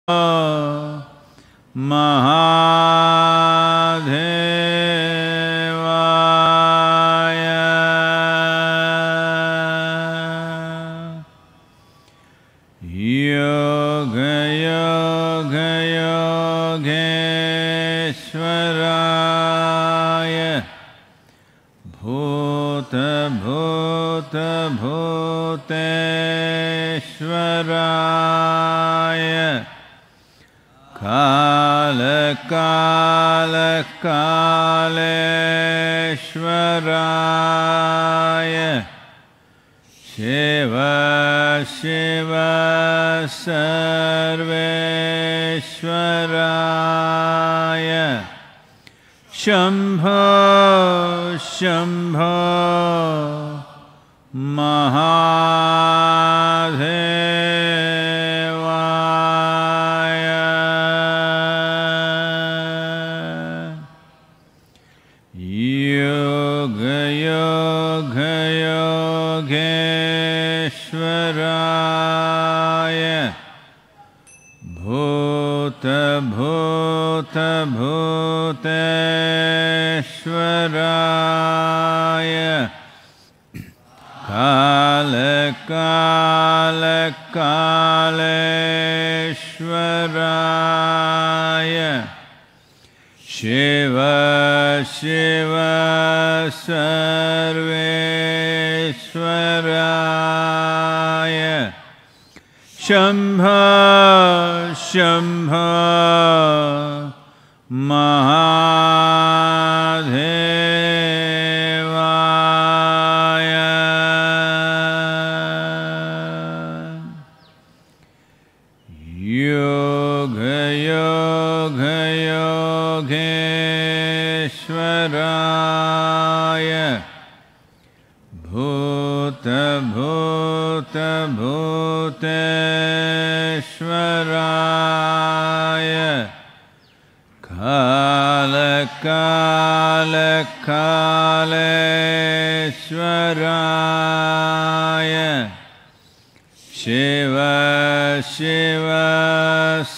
Mahadevaya. Yoga Yoga Yogeshwaraya. Bhuta Bhuta Bhuteshwaraya. Kala Kala Kaleshwaraya. Shiva Shiva Sarveshwaraya. Shambho Shambho Mahadevaya. Yoga Yoga Yogeshwaraya. Bhuta Bhuta Bhuteshwaraya. Kala Kala Kaleshwaraya. Shiva Shiva Sarveshwaraya. Shambho Shambho Mahadevaya. Yoga Yoga Yogeshwaraya. Bhuta Bhuta Bhuteshwaraya. Kala Kala Kaleshwaraya. Shiva Shiva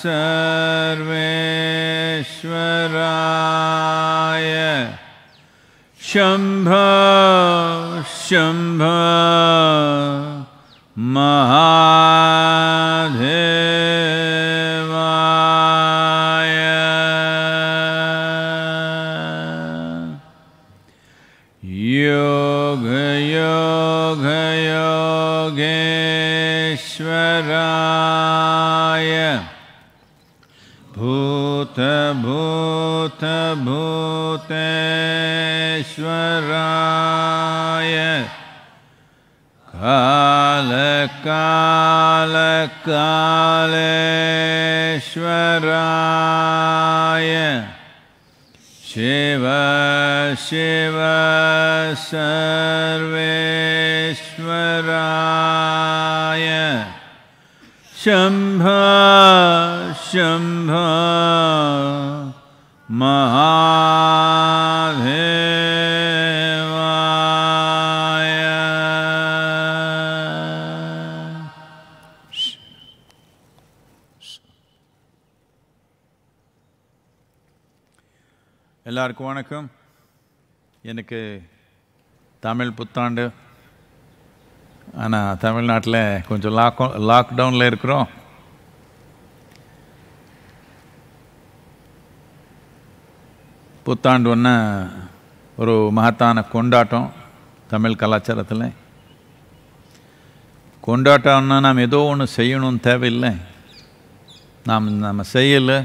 Sarveshwaraya. Shambho Shambho Mahadevaya. Yoga Yoga Yogeshwaraya. Bhuta Bhuta Bhuteshwaraya. Kala Kala Kaleshwaraya. Shiva Shiva Sarveshwaraya. Shambho Shambho Mahadevaya. எல்லாருக்கும் வணக்கம். எனக்கு தமிழ் புத்தாண்டு. ஆனால் தமிழ்நாட்டில் கொஞ்சம் லாக்டவுனில் இருக்கிறோம். புத்தாண்டு ஒன்று ஒரு மகத்தான கொண்டாட்டம் தமிழ் கலாச்சாரத்தில். கொண்டாட்டம்னா நாம் ஏதோ ஒன்று செய்யணும்னு தேவையில்லை. நம்ம செய்யலை,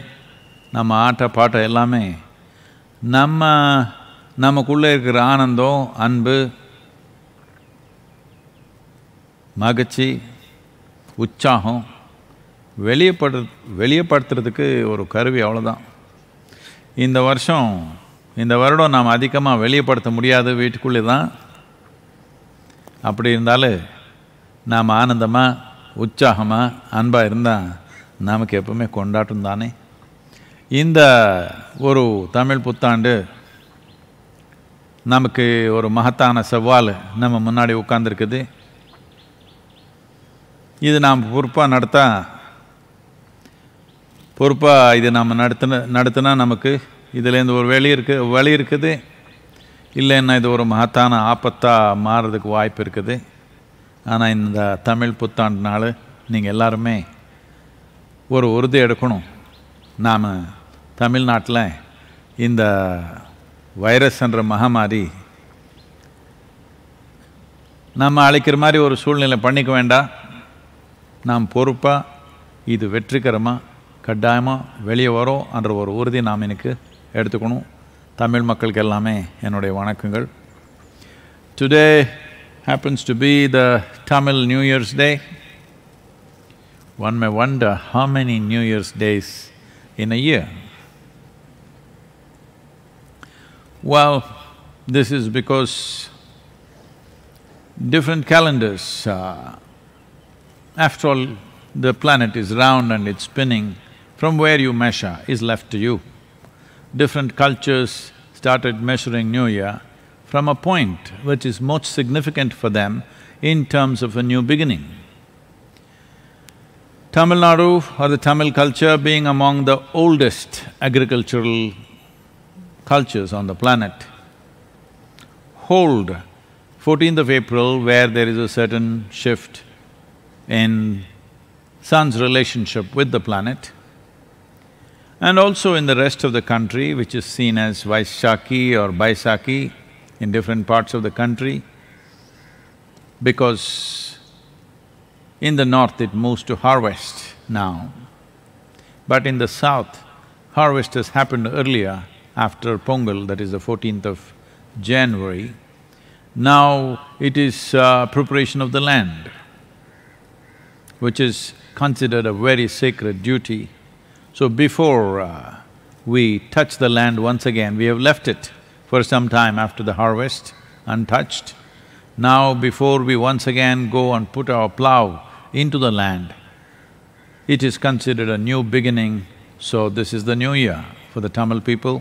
நம்ம ஆட்ட பாட்டம் எல்லாமே நமக்குள்ளே இருக்கிற ஆனந்தம், அன்பு, மகிழ்ச்சி, உற்சாகம் வெளியப்படுத்துறதுக்கு ஒரு கருவி, அவ்வளோதான். இந்த வருடம் நாம் அதிகமாக வெளியப்படுத்த முடியாது, வீட்டுக்குள்ளே தான். அப்படி இருந்தாலும் நாம் ஆனந்தமாக, உற்சாகமாக, அன்பாக இருந்தால் நமக்கு எப்பவுமே கொண்டாட்டம் தானே. இந்த ஒரு தமிழ் புத்தாண்டு நமக்கு ஒரு மகத்தான சவால் நம்ம முன்னாடி உட்கார்ந்துருக்குது. இது நாம் பொறுப்பாக நடத்த பொறுப்பாக இது நம்ம நடத்தினா நமக்கு இதுலேருந்து ஒரு வழி இருக்குது, இல்லைன்னா இது ஒரு மகத்தான ஆபத்தாக மாறுறதுக்கு வாய்ப்பு இருக்குது. ஆனால் இந்த தமிழ் புத்தாண்டு நாள் நீங்கள் எல்லாருமே ஒரு உறுதி எடுக்கணும். நாம் தமிழ்நாட்டில் இந்த வைரஸ் என்ற மகாமாரி நம்ம அழைக்கிற மாதிரி ஒரு சூழ்நிலை பண்ணிக்க வேண்டாம். நாம் பொறுப்பாக இது வெற்றிகரமாக கட்டாயமாக வெளியே வரும் என்ற ஒரு உறுதி நாம் எனக்கு எடுத்துக்கணும். தமிழ் மக்களுக்கு எல்லாமே என்னுடைய வணக்கங்கள். Today happens to be the Tamil New Year's Day. One may wonder how many New Year's days in a year. Well, this is because different calendars, after all, the planet is round and it's spinning. From where you measure is left to you. Different cultures started measuring New Year from a point which is most significant for them in terms of a new beginning. Tamil Nadu or the Tamil culture being among the oldest agricultural cultures on the planet, hold 14th of April, where there is a certain shift in sun's relationship with the planet, and also in the rest of the country, which is seen as Vaishakhi or Baisakhi in different parts of the country, because in the north it moves to harvest now. But in the south, harvest has happened earlier, after Pongal, that is the 14th of January. Now it is preparation of the land, which is considered a very sacred duty. So before we touch the land once again, we have left it for some time after the harvest, untouched. Now before we once again go and put our plough into the land, it is considered a new beginning, so this is the new year for the Tamil people.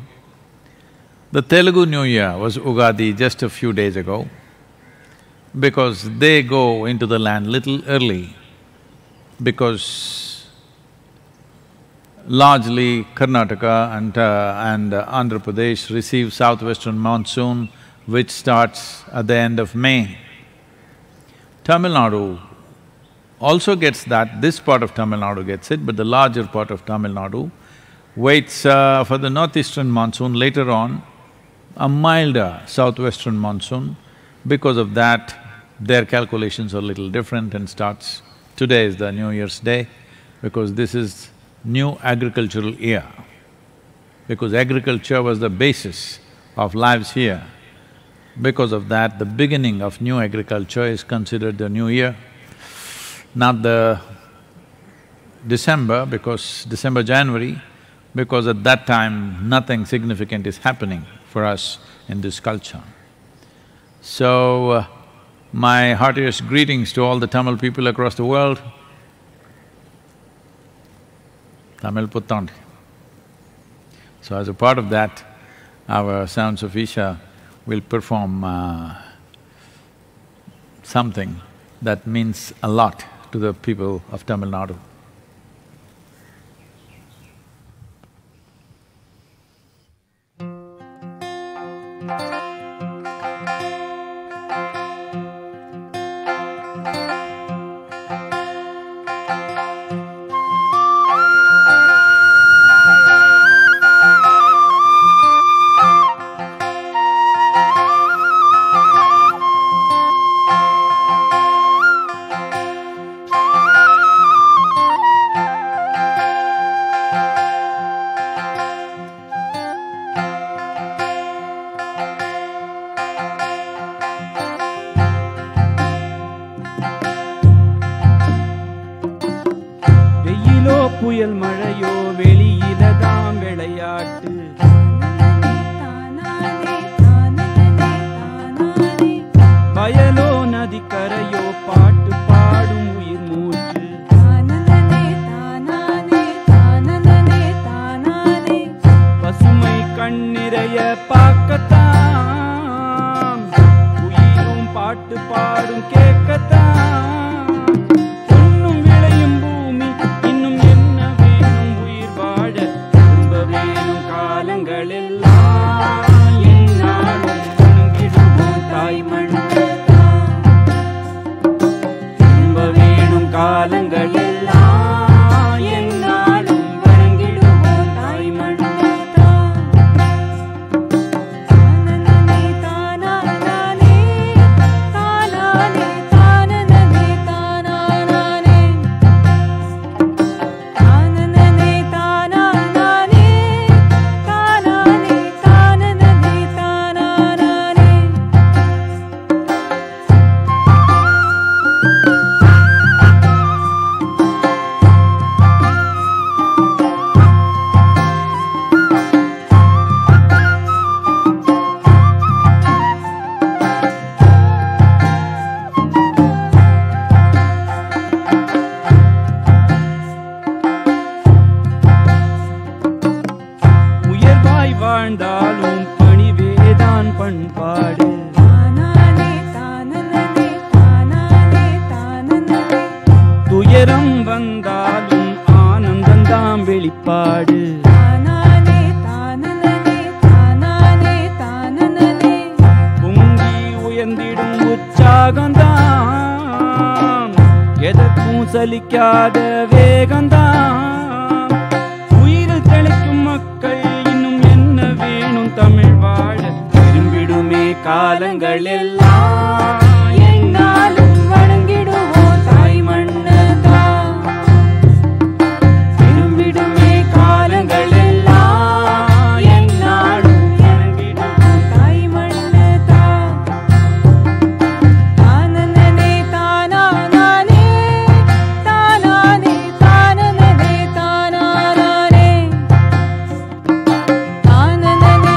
The Telugu New Year was Ugadi just a few days ago, because they go into the land little early, because largely Karnataka and Andhra Pradesh receive southwestern monsoon, which starts at the end of May. Tamil Nadu also gets that, this part of Tamil Nadu gets it, but the larger part of Tamil Nadu waits for the northeastern monsoon later on, a milder southwestern monsoon. Because of that, their calculations are a little different and starts… Today is the New Year's Day, because this is new agricultural year. Because agriculture was the basis of lives here. Because of that, the beginning of new agriculture is considered the new year, not the December, January, because at that time nothing significant is happening for us in this culture. So, my heartiest greetings to all the Tamil people across the world. Tamil Puttand. So as a part of that, our Sounds of Isha will perform something that means a lot to the people of Tamil Nadu. புயல் மழையோ வெளியிலதாம் விளையாட்டு. வயலோ நதிக்கரையோ பாட்டு பாடும் உயிர் மூச்சு. பசுமை கண்ணிறைய பார்க்கத்தான், உயிரும் பாட்டு பாடும் கேட்கத்தான். பொன்னும் விளையும் பூமி இன்னும் என்ன வேணும் உயிர் வாழ. வந்தாலும் பணிவேதான் பண்பாடு. துயரம் வந்தாலும் ஆனந்தந்தாம் வெளிப்பாடு. பொங்கி உயர்ந்திடும் உற்சாகந்தான் எதற்கும் சலிக்காத வேகந்தான். உயிரில் தெளிக்கும் மக்கள் இன்னும் என்ன வேணும் தமிழ் வாழ. திரும்பிடுமே காலங்கள் எல்லாம் என்னாலும் வணங்கிடுவோம் தாய் மண்ணதான். திரும்பிடுமே காலங்கள் எல்லாம் என்னாலும் வணங்கிடுவோம் தாய் மண்ணதான். தானனே தானானே தானானே தானனே தானானே தானனே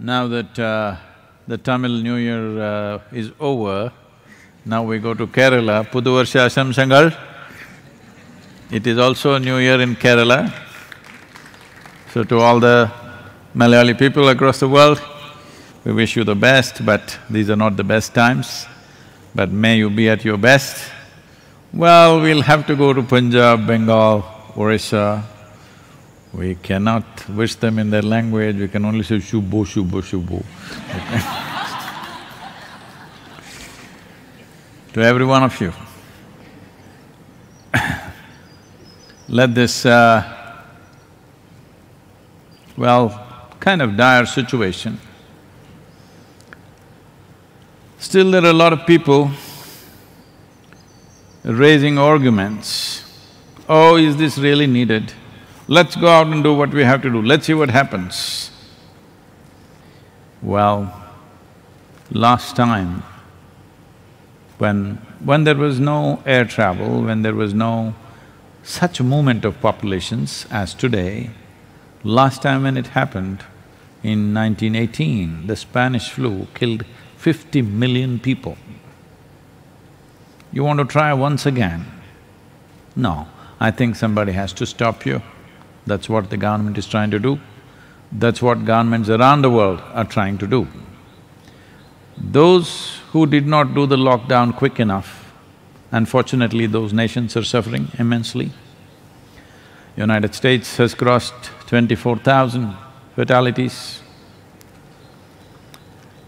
Now that the Tamil New Year is over, now we go to Kerala, Pudu Varsha Ashamsangal. It is also a New Year in Kerala. So to all the Malayali people across the world, we wish you the best, but these are not the best times. But may you be at your best. Well, we'll have to go to Punjab, Bengal, Orissa. We cannot wish them in their language, we can only say shubo, shubo, shubo. To every one of you, let this, kind of dire situation. Still there are a lot of people raising arguments. Oh, is this really needed? Let's go out and do what we have to do, let's see what happens. Well, last time, when there was no air travel, when there was no such movement of populations as today, last time when it happened, in 1918, the Spanish flu killed 50 million people. You want to try once again? No, I think somebody has to stop you. That's what the government is trying to do. That's what governments around the world are trying to do. Those who did not do the lockdown quick enough, unfortunately those nations are suffering immensely. United States has crossed 24,000 fatalities.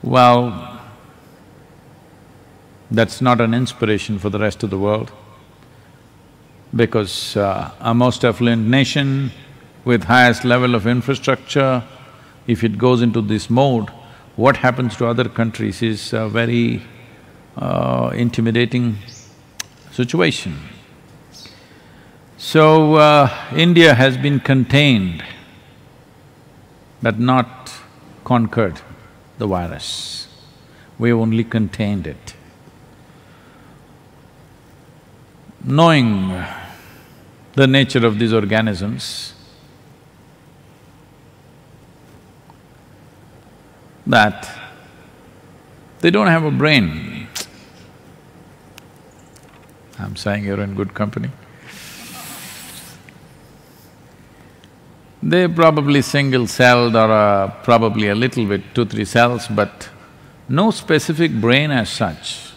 Well, that's not an inspiration for the rest of the world, because a most affluent nation with highest level of infrastructure, if it goes into this mode, what happens to other countries is a very intimidating situation. So, India has been contained but not conquered the virus. We have only contained it. Knowing the nature of these organisms, that they don't have a brain. I'm saying you're in good company. They're probably single-celled or probably a little bit, 2-3 cells, but no specific brain as such.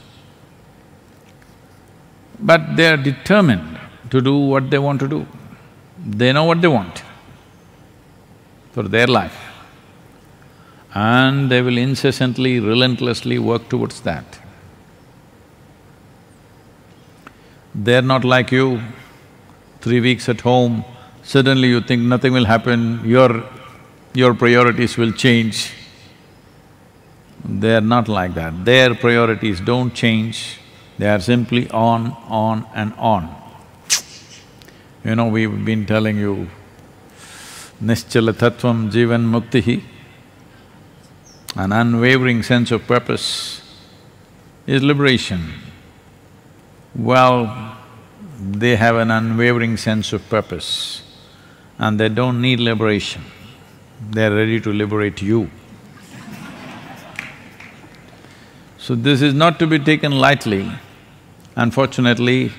But they are determined to do what they want to do. They know what they want for their life, and they will incessantly, relentlessly work towards that. They're not like you, 3 weeks at home, suddenly you think nothing will happen, your priorities will change. They're not like that. Their priorities don't change, they are simply on and on. You know, we've been telling you, Nischala Tattvam Jivan Muktihi, an unwavering sense of purpose is liberation. Well, they have an unwavering sense of purpose and they don't need liberation, they're ready to liberate you. So this is not to be taken lightly. Unfortunately,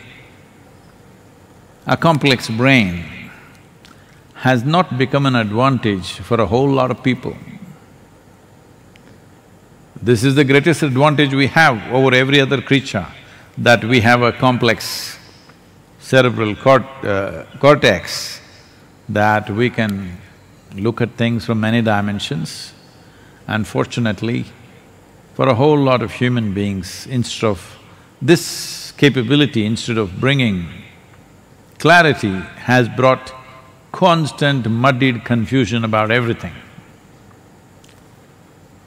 a complex brain has not become an advantage for a whole lot of people. This is the greatest advantage we have over every other creature, that we have a complex cerebral cortex, that we can look at things from many dimensions. Unfortunately, for a whole lot of human beings, instead of this capability, instead of bringing clarity, has brought constant muddied confusion about everything.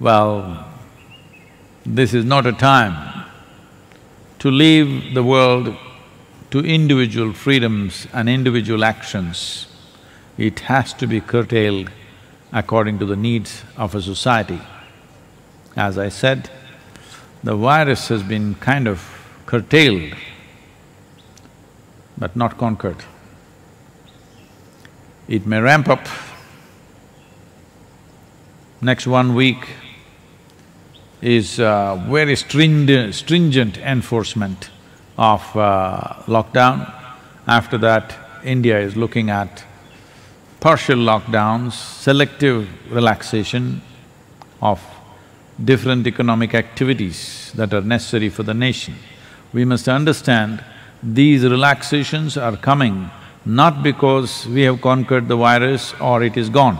Well, this is not a time to leave the world to individual freedoms and individual actions. It has to be curtailed according to the needs of a society. As I said, the virus has been kind of curtailed but not conquered. It may ramp up Next 1 week is very stringent enforcement of lockdown. After that, India is looking at partial lockdowns, selective relaxation of different economic activities that are necessary for the nation. We must understand these relaxations are coming not because we have conquered the virus or it is gone,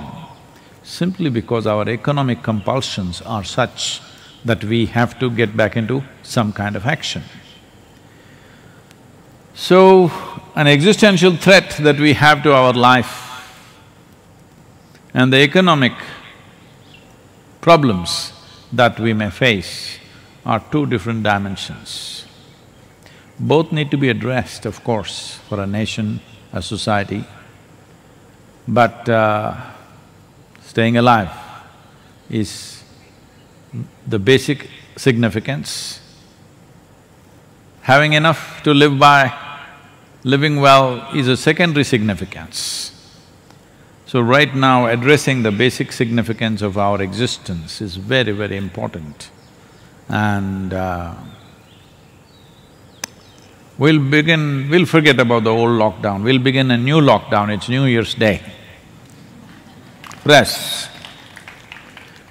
simply because our economic compulsions are such that we have to get back into some kind of action. So, an existential threat that we have to our life and the economic problems that we may face are two different dimensions. Both need to be addressed, of course, for a nation, a society, but staying alive is the basic significance. Having enough to live by, living well is a secondary significance. So right now, addressing the basic significance of our existence is very, very important. And we'll forget about the old lockdown, we'll begin a new lockdown, it's New Year's Day. Fresh.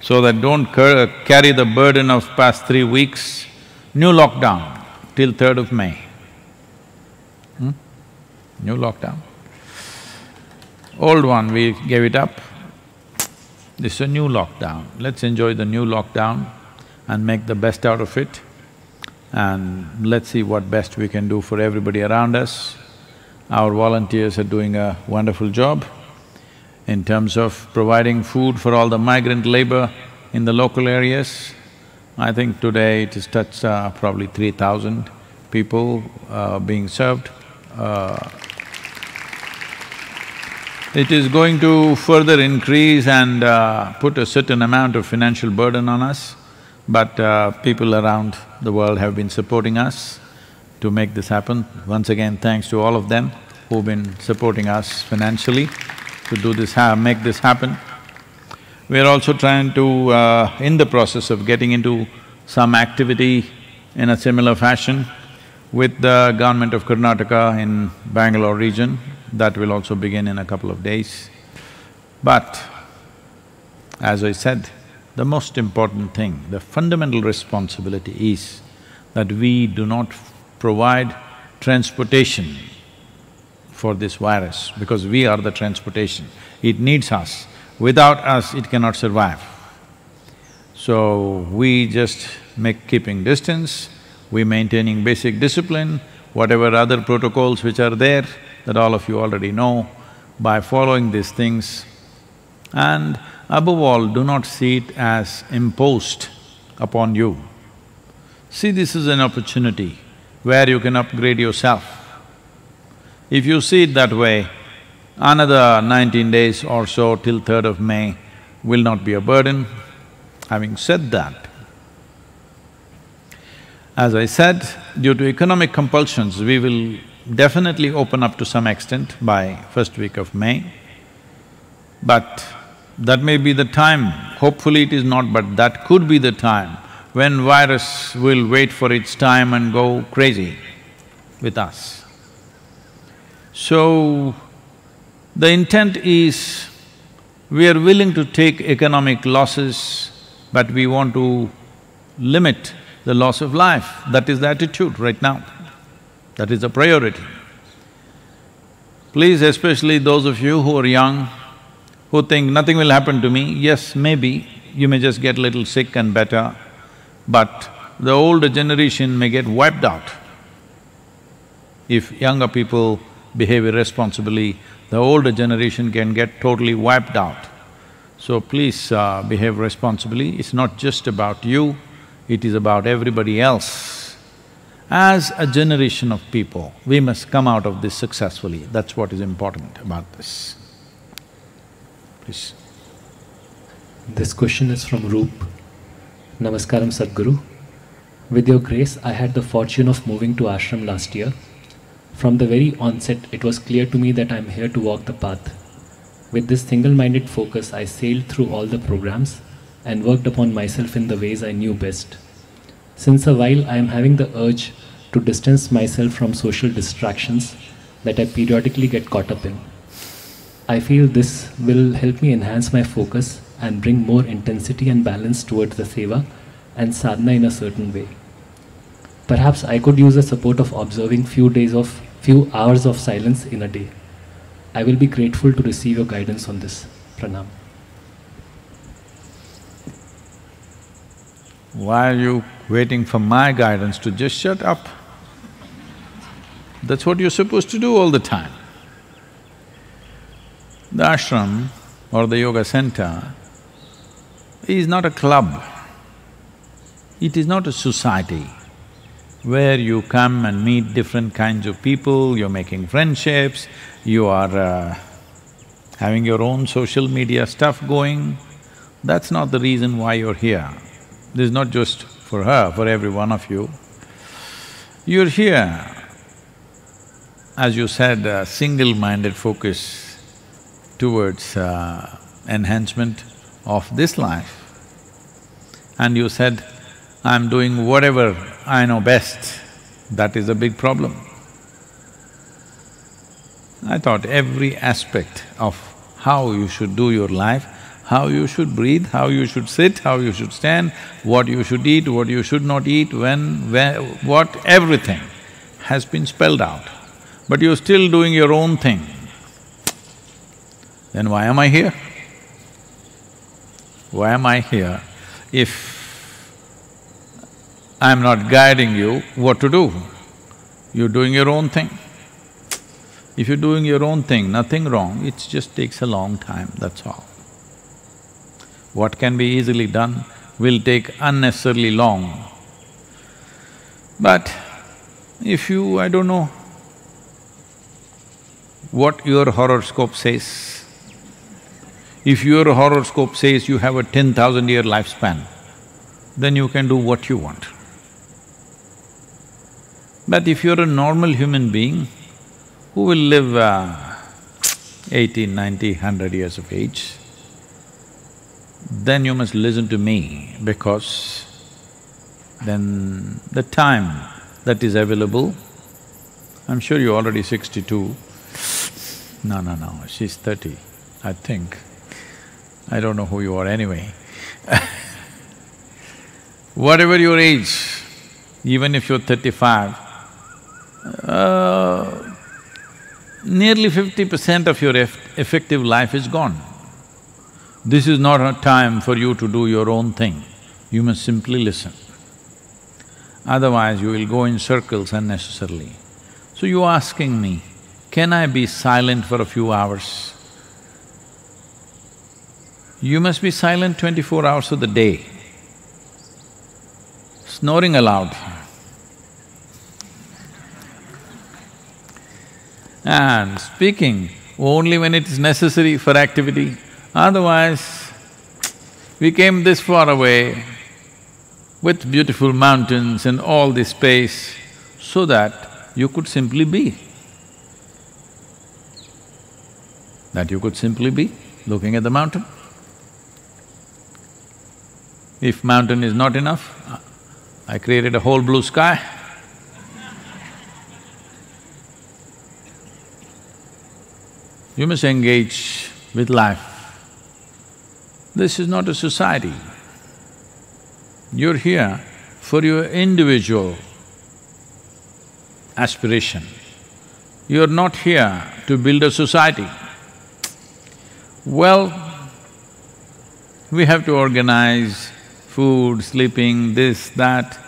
So that don't carry the burden of past 3 weeks, new lockdown till 3rd of May. New lockdown. Old one, we gave it up. This is a new lockdown. Let's enjoy the new lockdown and make the best out of it. And let's see what best we can do for everybody around us. Our volunteers are doing a wonderful job in terms of providing food for all the migrant labor in the local areas. I think today it has touched probably 3,000 people being served. It is going to further increase and put a certain amount of financial burden on us, but people around the world have been supporting us to make this happen. Once again, thanks to all of them who've been supporting us financially to do this, make this happen. We are also trying to, in the process of getting into some activity in a similar fashion with the government of Karnataka in Bangalore region. That will also begin in a couple of days. But as I said, the most important thing, the fundamental responsibility is that we do not provide transportation for this virus, because we are the transportation. It needs us. Without us, it cannot survive. So, we just keeping distance, we maintaining basic discipline, whatever other protocols which are there, that all of you already know, by following these things. And above all, do not see it as imposed upon you. See this as an opportunity where you can upgrade yourself. If you see it that way, another 19 days or so till 3rd of May will not be a burden. Having said that, as I said, due to economic compulsions, we will definitely open up to some extent by first week of May. But that may be the time, hopefully it is not, but that could be the time when virus will wait for its time and go crazy with us. So, the intent is, we are willing to take economic losses, but we want to limit the loss of life. That is the attitude right now. That is the priority. Please, especially those of you who are young, who think nothing will happen to me, yes, maybe, you may just get a little sick and better, but the older generation may get wiped out. If younger people behave irresponsibly, the older generation can get totally wiped out. So please behave responsibly. It's not just about you, it is about everybody else. As a generation of people, we must come out of this successfully. That's what is important about this. Please. This question is from Roop. Namaskaram Sadhguru. With your grace, I had the fortune of moving to ashram last year. From the very onset, it was clear to me that I am here to walk the path. With this single-minded focus, I sailed through all the programs, and worked upon myself in the ways I knew best. Since a while, I am having the urge to distance myself from social distractions that I periodically get caught up in. I feel this will help me enhance my focus and bring more intensity and balance towards the seva and sadhana in a certain way. Perhaps I could use the support of observing few hours of silence in a day. I will be grateful to receive your guidance on this. Pranam. Why are you waiting for my guidance to just shut up? That's what you're supposed to do all the time. The ashram or the yoga center is not a club. It is not a society where you come and meet different kinds of people, you're making friendships, you are having your own social media stuff going. That's not the reason why you're here. This is not just for her, for every one of you. You're here, as you said, a single-minded focus towards enhancement of this life. And you said, I'm doing whatever I know best. That is a big problem. I thought every aspect of how you should do your life, how you should breathe, how you should sit, how you should stand, what you should eat, what you should not eat, when, where, what, everything has been spelled out. But you're still doing your own thing. Then why am I here? Why am I here if I'm not guiding you what to do? You're doing your own thing. If you're doing your own thing, nothing wrong, it just takes a long time, that's all. What can be easily done will take unnecessarily long. But if you… I don't know what your horoscope says. If your horoscope says you have a 10,000-year lifespan, then you can do what you want. But if you're a normal human being who will live 80, 90, 100 years of age, then you must listen to me, because then the time that is available, I'm sure you're already 62. No, she's 30, I think. I don't know who you are anyway. Whatever your age, even if you're 35, nearly 50% of your effective life is gone. This is not a time for you to do your own thing. You must simply listen. Otherwise, you will go in circles unnecessarily. So you're asking me, can I be silent for a few hours? You must be silent 24 hours of the day. Snoring aloud. And speaking only when it is necessary for activity. Otherwise, we came this far away with beautiful mountains and all this space so that you could simply be. That you could simply be looking at the mountain. If mountain is not enough, I created a whole blue sky. You must engage with life. This is not a society. You're here for your individual aspiration. You're not here to build a society. Well, we have to organize food, sleeping, this, that,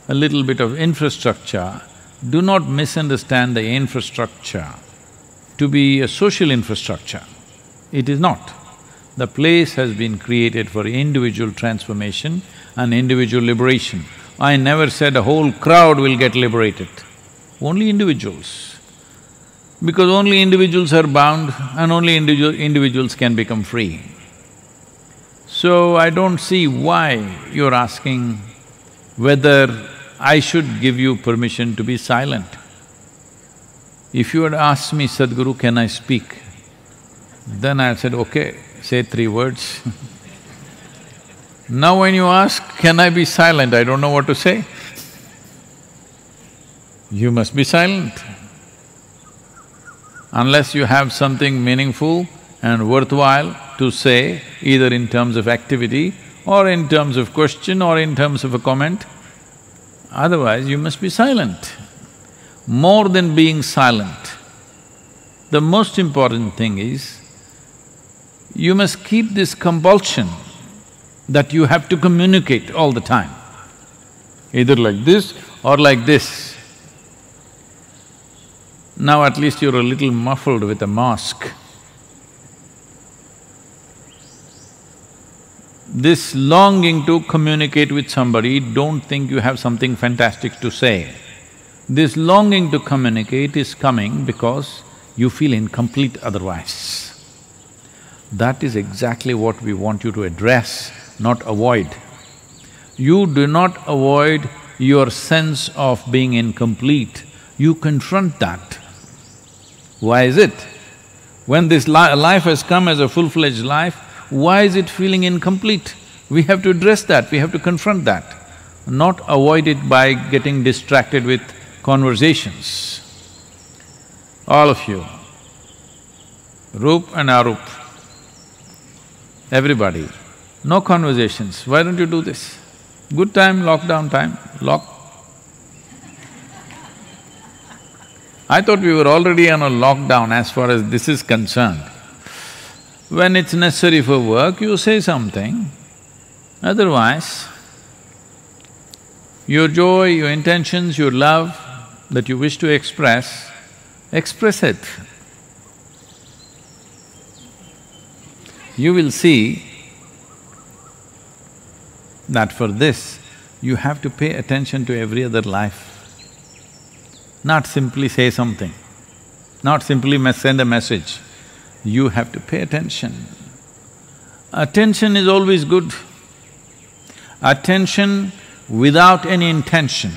a little bit of infrastructure. Do not misunderstand the infrastructure to be a social infrastructure. It is not. The place has been created for individual transformation and individual liberation. I never said a whole crowd will get liberated, only individuals. Because only individuals are bound and only individuals can become free. So I don't see why you're asking whether I should give you permission to be silent. If you had asked me, Sadhguru, can I speak? Then I said, okay, say 3 words. Now when you ask, can I be silent? I don't know what to say. You must be silent. Unless you have something meaningful and worthwhile to say, either in terms of activity or in terms of question or in terms of a comment, otherwise you must be silent. More than being silent, the most important thing is, you must keep this compulsion that you have to communicate all the time, either like this or like this. Now at least you're a little muffled with a mask. This longing to communicate with somebody, don't think you have something fantastic to say. This longing to communicate is coming because you feel incomplete otherwise. That is exactly what we want you to address, not avoid. You do not avoid your sense of being incomplete, you confront that. Why is it? When this life has come as a full-fledged life, why is it feeling incomplete? We have to address that, we have to confront that, not avoid it by getting distracted with conversations. All of you, Roop and Arup, everybody, no conversations. Why don't you do this? Good time, lockdown time, lock. I thought we were already on a lockdown as far as this is concerned. When it's necessary for work, you say something. Otherwise, your joy, your intentions, your love that you wish to express it. You will see that for this, you have to pay attention to every other life. Not simply say something, not simply send a message. You have to pay attention. Attention is always good. Attention without any intention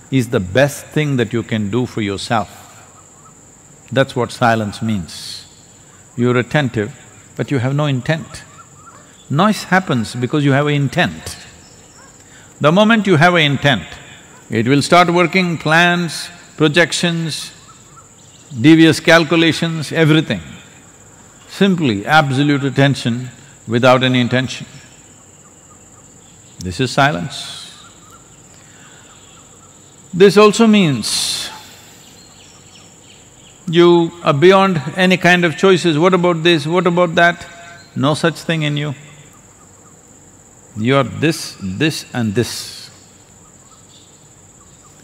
is the best thing that you can do for yourself. That's what silence means. You're attentive, but you have no intent. Noise happens because you have an intent. The moment you have an intent, it will start working plans, projections, devious calculations, everything. Simply absolute attention without any intention. This is silence. This also means you are beyond any kind of choices, what about this, what about that? No such thing in you. You are this, this and this.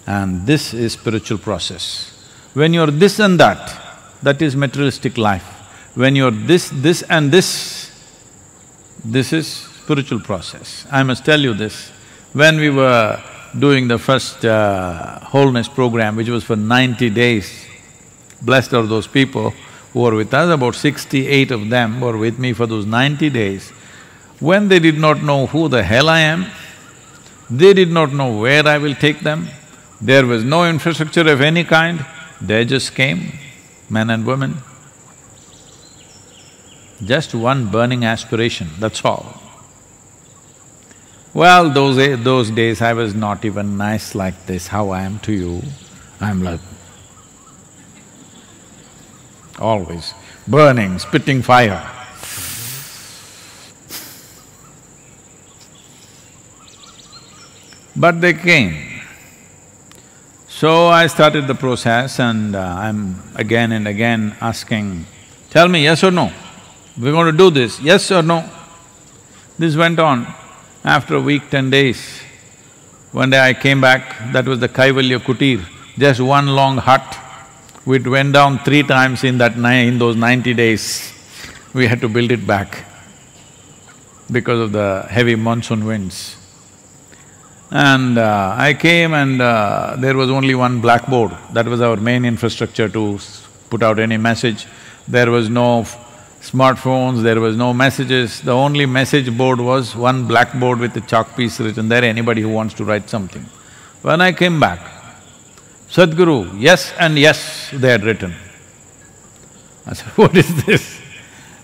And this is spiritual process. When you're this and that is materialistic life. When you're this and this is spiritual process. I must tell you this, when we were doing the first wholeness program, which was for 90 days, blessed are those people who were with us, about 68 of them were with me for those 90 days. When they did not know who the hell I am, they did not know where I will take them, there was no infrastructure of any kind, they just came, men and women. Just one burning aspiration, that's all. Well, those days I was not even nice like this, how I am to you. I'm like always burning, spitting fire. But they came. So I started the process and I'm again and again asking, tell me yes or no, we're going to do this, yes or no? This went on. After a week, 10 days, one day I came back, that was the Kaivalya Kutir, just one long hut. We went down 3 times in those 90 days. We had to build it back because of the heavy monsoon winds. And I came and there was only one blackboard, that was our main infrastructure to put out any message. There was no smartphones, there was no messages, the only message board was one blackboard with a chalk piece written there, anybody who wants to write something. When I came back, Sadhguru, yes and yes, they had written. I said, what is this?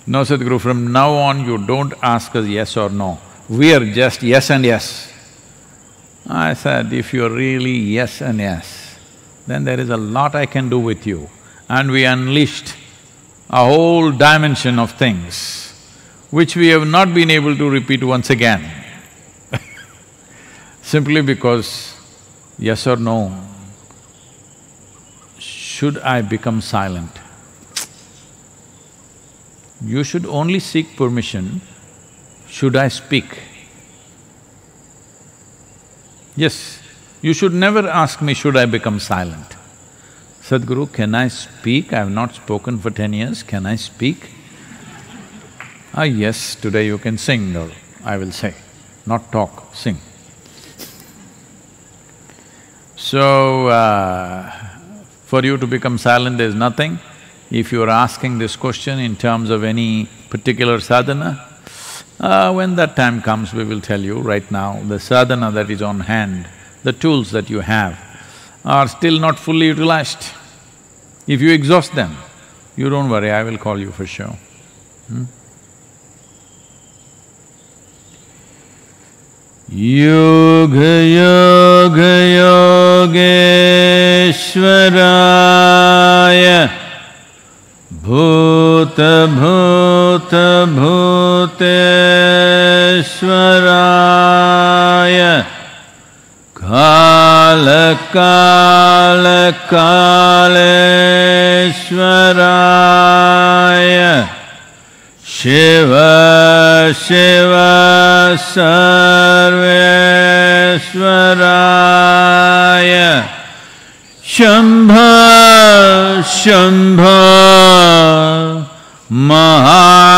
No, Sadhguru, from now on you don't ask us yes or no. we are just yes and yes. I said, if you're really yes and yes, then there is a lot I can do with you. And we unleashed a whole dimension of things which we have not been able to repeat once again simply because, yes or no, should I become silent? You should only seek permission, should I speak? Yes, you should never ask me, should I become silent? Sadhguru, can I speak? I have not spoken for 10 years, can I speak? Ah, yes, today you can sing, or I will say, not talk, sing. So, for you to become silent is nothing. If you are asking this question in terms of any particular sadhana, when that time comes, we will tell you. Right now, the sadhana that is on hand, the tools that you have are still not fully utilized. If you exhaust them, you don't worry, I will call you for sure. Yoga yoga yogeshwaraya bhuta bhuta bhuteshwaraya kala kala kaleshwaraya Shiva Shiva Sarveshwaraya Shambha Shambha Mahadeva